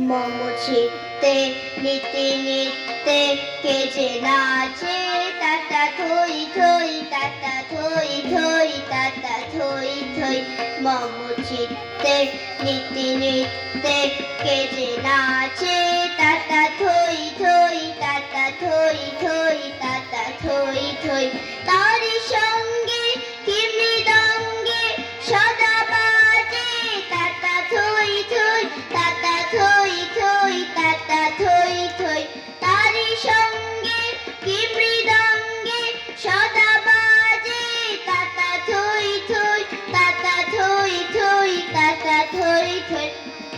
মম চিত্তে নিতে নিতে কে যে নাচে তাতা থই থই তাতা থই থই তাতা থই থই মম চিত্তে নিতে নিতে কে যে নাচে তাতা থই থই তাতা থই থই তাতা থই থই তারি সঙ্গে কি মৃদঙ্গে সদা বাজে তাতা থই থই তাতা থই থই তাতা থই থই তারি সঙ্গে কি মৃদঙ্গে সদা বাজে তাতা থই থই তাতা থই থই তাতা থই থই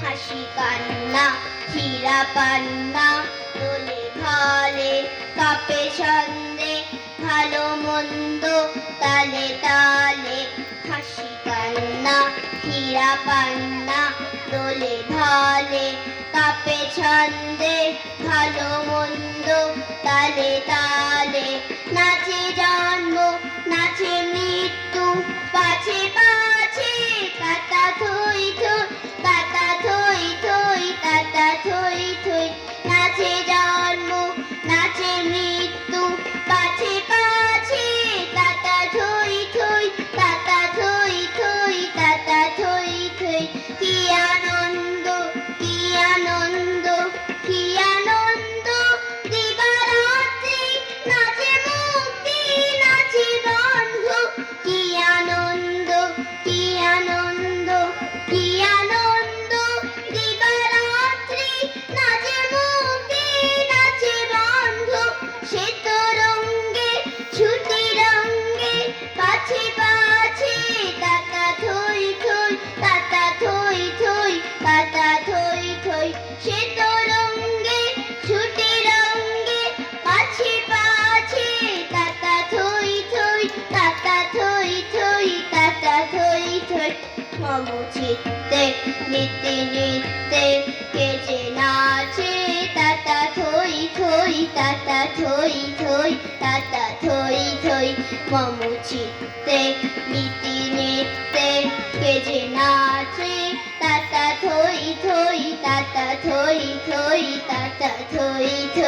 হাসি কান্না হীরা পান্না দোলে ঘালে কাপে ছন্দে ভালো মন্দ তালে তালে হাসি কান্না হীরা পান্না দোলে ঢালে কাপে ছন্দে ভালো মন্দ তালে তালে নাচে জন্ম নাচে মৃত্যু পাছে পাছে তাতা থই থই তাতা থই থই তাতা থই থই নাচে জন্ম নাচে মৃত্যু পাছে পাছে তাতা থই থই তাতা থই থই তাতা থই থই কি আনন্দ কি আনন্দ কি আনন্দ দিবারাত্রি নাচে মুক্তি নাচে বন্ধ কি আনন্দ কি আনন্দ কি আনন্দ দিবারাত্রি নাচে মুক্তি নাচে বন্ধ সে তরঙ্গে ছুটি রঙ্গে পাছে পাছে তাতা থই থই তাতা থই থই তাতা থই থই সে তরঙ্গে ছুটি রঙ্গে পাছে পাছে তাতা থই থই তাতা থই থই তাতা থই থই মম চিত্তে নিতে নিতে কে যে নাচে তাতা থই থই তাতা থই থই তাতা থই থই মম চিত্তে নিতে নিতে কে যে নাচে তাতা থই থই তাতা থই থই তাতা থই থই